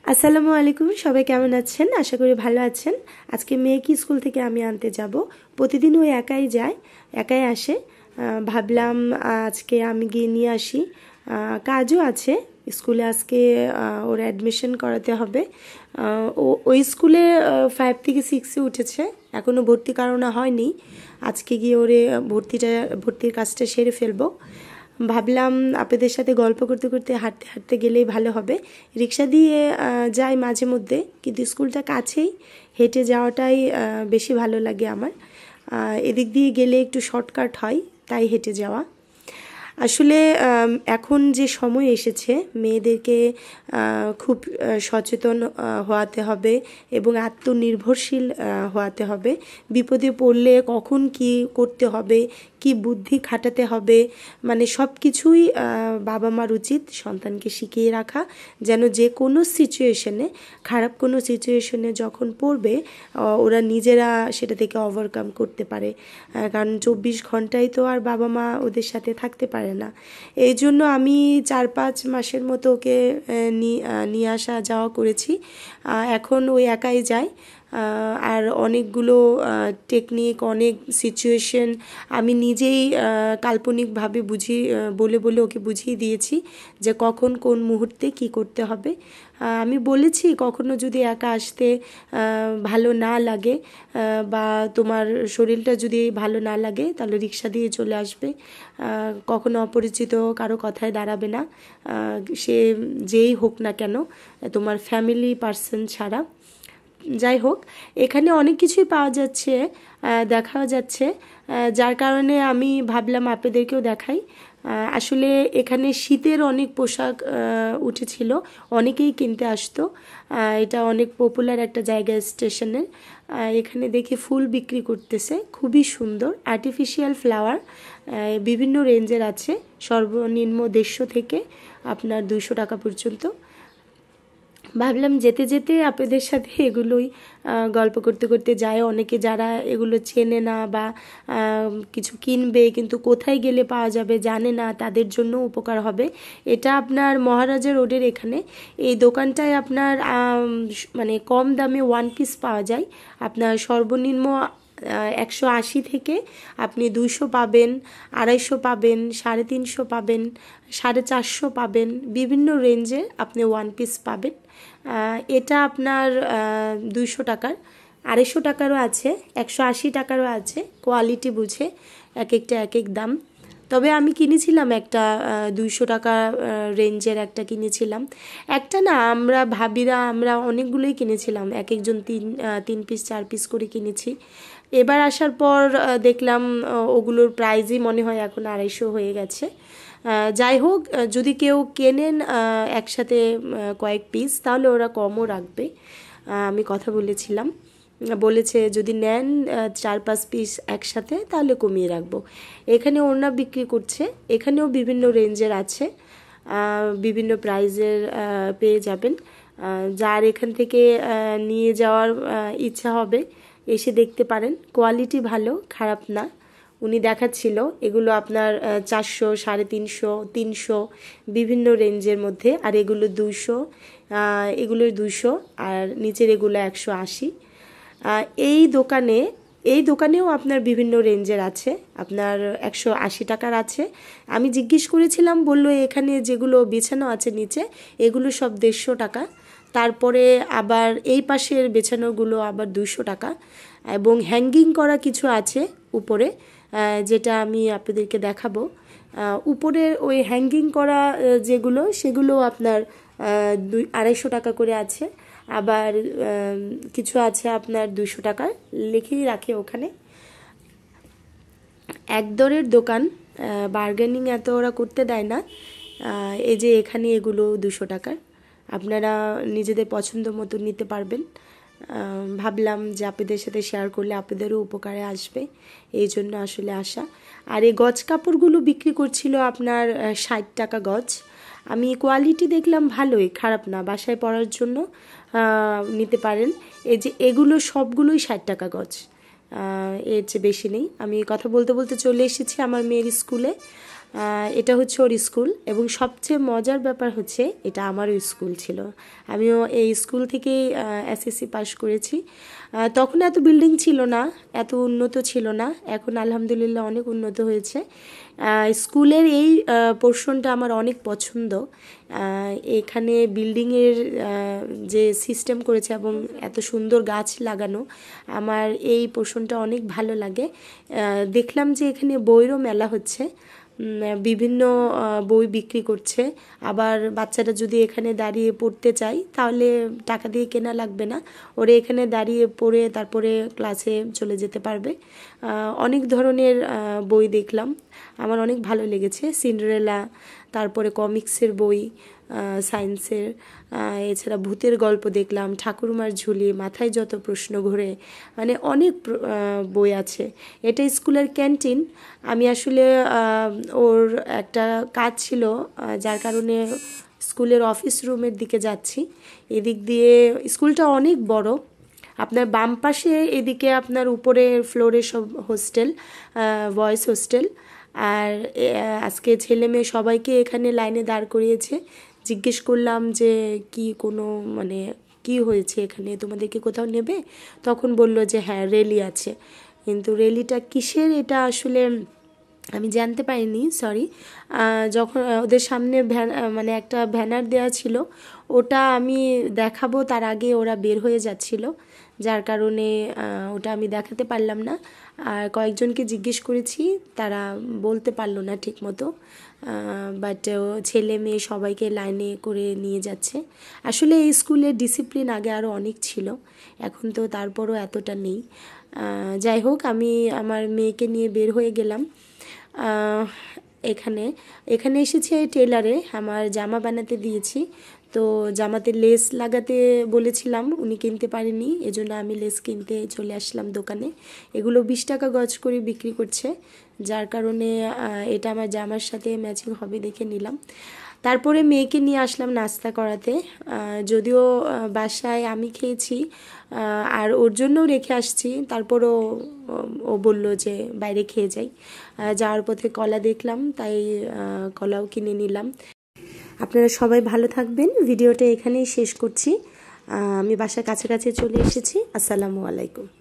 আসসালামু আলাইকুম, সবাই কেমন আছেন? আশা করি ভালো আছেন। আজকে মেয়েকে স্কুল থেকে আমি আনতে যাব। প্রতিদিন ও একাই যায়, একাই আসে। ভাবলাম আজকে আমি গিয়ে নিয়ে আসি। কাজও আছে স্কুলে, আজকে ওর অ্যাডমিশন করাতে হবে। ওই স্কুলে 5 থেকে 6-এ উঠেছে, এখনও ভর্তি করানো হয়নি। আজকে গিয়ে ওরে ভর্তির কাজটা সেরে ফেলবো। ভাবলাম আপনাদের সাথে গল্প করতে করতে হাঁটতে হাঁটতে গেলেই ভালো হবে। রিক্সা দিয়ে যাই মাঝে মধ্যে, কিন্তু স্কুলটা কাছেই, হেঁটে যাওয়াটাই বেশি ভালো লাগে আমার। এদিক দিয়ে গেলে একটু শর্টকাট হয়, তাই হেঁটে যাওয়া। আসলে এখন যে সময় এসেছে, মেয়েদেরকে খুব সচেতন হওয়াতে হবে এবং আত্মনির্ভরশীল হওয়াতে হবে। বিপদে পড়লে কখন কি করতে হবে, কি বুদ্ধি খাটাতে হবে, মানে সব কিছুই বাবা মার উচিত সন্তানকে শিখিয়ে রাখা, যেন যে কোনো সিচুয়েশনে, খারাপ কোনো সিচুয়েশনে যখন পড়বে ওরা নিজেরা সেটা থেকে ওভারকাম করতে পারে। কারণ 24 ঘন্টাই তো আর বাবা মা ওদের সাথে থাকতে পারে না। এই জন্য আমি 4-5 মাসের মতো ওকে নিয়ে আসা যাওয়া করেছি। এখন ওই একাই যায়। আর অনেকগুলো টেকনিক, অনেক সিচুয়েশন আমি নিজেই কাল্পনিকভাবে বলে ওকে বুঝিয়ে দিয়েছি যে কখন কোন মুহূর্তে কি করতে হবে। আমি বলেছি কখনো যদি একা আসতে ভালো না লাগে বা তোমার শরীরটা যদি ভালো না লাগে, তাহলে রিক্সা দিয়ে চলে আসবে। কখনো অপরিচিত কারো কথায় দাঁড়াবে না, সে যেই হোক না কেন, তোমার ফ্যামিলি পার্সন ছাড়া। যাই হোক, এখানে অনেক কিছুই পাওয়া যাচ্ছে, দেখা যাচ্ছে, যার কারণে আমি ভাবলাম আপনাদেরকেও দেখাই। আসলে এখানে শীতের অনেক পোশাক উঠেছিল, অনেকেই কিনতে আসতো। এটা অনেক পপুলার একটা জায়গা স্টেশনের। এখানে দেখে ফুল বিক্রি করতেছে, খুবই সুন্দর আর্টিফিশিয়াল ফ্লাওয়ার। বিভিন্ন রেঞ্জের আছে, সর্বনিম্ন 150 থেকে আপনার 200 টাকা পর্যন্ত। ভাবলাম যেতে যেতে আপনাদের সাথে এগুলোই গল্প করতে করতে যায়। অনেকে যারা এগুলো চেনে না বা কিছু কিনবে কিন্তু কোথায় গেলে পাওয়া যাবে জানে না, তাদের জন্য উপকার হবে। এটা আপনার মহারাজা রোডের এখানে। এই দোকানটায় আপনার মানে কম দামে 1 পিস পাওয়া যায়। আপনার সর্বনিম্ন 180 থেকে আপনি 200 পাবেন, 250 পাবেন, 350 পাবেন, 450 পাবেন, বিভিন্ন রেঞ্জে আপনি 1 পিস পাবেন। এটা আপনার 200 টাকার, 250 টাকারও আছে, 180 টাকারও আছে, কোয়ালিটি বুঝে এক একটা এক এক দাম। তবে আমি কিনেছিলাম একটা 200 টাকা রেঞ্জের একটা কিনেছিলাম। একটা না, আমরা অনেকগুলোই কিনেছিলাম, এক একজন 3 পিস 4 পিস করে কিনেছি। এবার আসার পর দেখলাম ওগুলোর প্রাইসই মনে হয় এখন 250 হয়ে গেছে। যাই হোক, যদি কেউ কেনেন একসাথে কয়েক পিস, তাহলে ওরা কমও রাখবে। আমি কথা বলেছে যদি নেন 4-5 পিস একসাথে, তাহলে কমিয়ে রাখবো। এখানে ওড়না বিক্রি করছে, এখানেও বিভিন্ন রেঞ্জের আছে, বিভিন্ন প্রাইজের পেয়ে যাবেন। যার এখান থেকে নিয়ে যাওয়ার ইচ্ছা হবে এসে দেখতে পারেন, কোয়ালিটি ভালো, খারাপ না। উনি দেখাচ্ছিল এগুলো আপনার 400, 350, 300 বিভিন্ন রেঞ্জের মধ্যে, আর এগুলো 200, এগুলোর 200, আর নিচের এগুলো 180। এই দোকানেও আপনার বিভিন্ন রেঞ্জের আছে, আপনার 180 টাকার আছে। আমি জিজ্ঞেস করেছিলাম, বলল এখানে যেগুলো বিছানো আছে নিচে, এগুলো সব 150 টাকা। তারপরে আবার এই পাশের বেছানোগুলো আবার 200 টাকা, এবং হ্যাঙ্গিং করা কিছু আছে উপরে, যেটা আমি আপনাদেরকে দেখাবো। উপরের ওই হ্যাঙ্গিং করা যেগুলো, সেগুলো আপনার 250 টাকা করে আছে। আবার কিছু আছে আপনার 200 টাকার, লিখেই রাখে ওখানে। এক দরের দোকান, বার্গেনিং এত ওরা করতে দেয় না। এই যে এখানে এগুলো 200 টাকার, আপনারা নিজেদের পছন্দ মতো নিতে পারবেন। ভাবলাম যে আপনাদের সাথে শেয়ার করলে আপনাদেরও উপকারে আসবে, এই জন্য আসলে আসা। আর এই গজ কাপড়গুলো বিক্রি করছিল আপনার 60 টাকা গজ। আমি কোয়ালিটি দেখলাম ভালোই, খারাপ না, বাসায় পরার জন্য নিতে পারেন। এই যে এগুলো সবগুলোই 60 টাকা গজ, এর চেয়ে বেশি নেই। আমি কথা বলতে বলতে চলে এসেছি আমার মেয়ের স্কুলে। এটা হচ্ছে ওর স্কুল, এবং সবচেয়ে মজার ব্যাপার হচ্ছে এটা আমারও স্কুল ছিল। আমিও এই স্কুল থেকেই এসএসসি পাস করেছি। তখন এত বিল্ডিং ছিল না, এত উন্নত ছিল না, এখন আলহামদুলিল্লাহ অনেক উন্নত হয়েছে। স্কুলের এই পোর্শনটা আমার অনেক পছন্দ। এখানে বিল্ডিংয়ের যে সিস্টেম করেছে এবং এত সুন্দর গাছ লাগানো, আমার এই পোর্শনটা অনেক ভালো লাগে। দেখলাম যে এখানে বইয়েরও মেলা হচ্ছে, বিভিন্ন বই বিক্রি করছে। আবার বাচ্চারা যদি এখানে দাঁড়িয়ে পড়তে চায় তাহলে টাকা দিয়ে কেনা লাগবে না, ওরা এখানে দাঁড়িয়ে পড়ে তারপরে ক্লাসে চলে যেতে পারবে। অনেক ধরনের বই দেখলাম, আমার অনেক ভালো লেগেছে। সিন্ডারেলা, তারপরে কমিক্সের বই, সায়েন্সের, এছাড়া ভূতের গল্প দেখলাম, ঠাকুরমার ঝুলি, মাথায় যত প্রশ্ন ঘোরে, মানে অনেক বই আছে। এটা স্কুলের ক্যান্টিন। আমি আসলে ওর একটা কাজ ছিল, যার কারণে স্কুলের অফিস রুমের দিকে যাচ্ছি। এদিক দিয়ে স্কুলটা অনেক বড়। আপনার বাম পাশে এদিকে আপনার উপরের ফ্লোরে সব হোস্টেল, বয়েজ হোস্টেল। আর আজকে ছেলে মেয়ে সবাইকে এখানে লাইনে দাঁড় করিয়েছে। জিজ্ঞেস করলাম যে কি কোনো মানে কি হয়েছে এখানে, তোমাদেরকে কোথাও নেবে? তখন বলল যে হ্যাঁ র্যালি আছে, কিন্তু র্যালিটা কিসের এটা আসলে আমি জানতে পারিনি, সরি। যখন ওদের সামনে মানে একটা ব্যানার দেওয়া ছিল, ওটা আমি দেখাবো তার আগে ওরা বের হয়ে যাচ্ছিল, যার কারণে ওটা আমি দেখাতে পারলাম না। আর কয়েকজনকে জিজ্ঞেস করেছি, তারা বলতে পারলো না ঠিক মতো, বাট ছেলে মেয়ে সবাইকে লাইনে করে নিয়ে যাচ্ছে। আসলে এই স্কুলের ডিসিপ্লিন আগে আরও অনেক ছিল, এখন তো তারপরও এতটা নেই। যাই হোক, আমি আমার মেয়েকে নিয়ে বের হয়ে গেলাম। এখানে এখানে এসেছি টেলারে, আমার জামা বানাতে দিয়েছি। তো জামাতে লেস লাগাতে বলেছিলাম, উনি কিনতে পারেনি, এজন্য আমি লেস কিনতে চলে আসলাম দোকানে। এগুলো 20 টাকা গজ করে বিক্রি করছে, যার কারণে এটা আমার জামার সাথে ম্যাচিং হবে দেখে নিলাম। তারপরে মেয়েকে নিয়ে আসলাম নাস্তা করাতে। যদিও বাসায় আমি খেয়েছি আর ওর জন্যও রেখে আসছি, তারপরও ও বলল যে বাইরে খেয়ে যাই। যাওয়ার পথে কলা দেখলাম, তাই কলাও কিনে নিলাম। আপনারা সবাই ভালো থাকবেন। ভিডিওটা এখানেই শেষ করছি। আমি বাসার কাছাকাছি চলে এসেছি। আসসালামু আলাইকুম।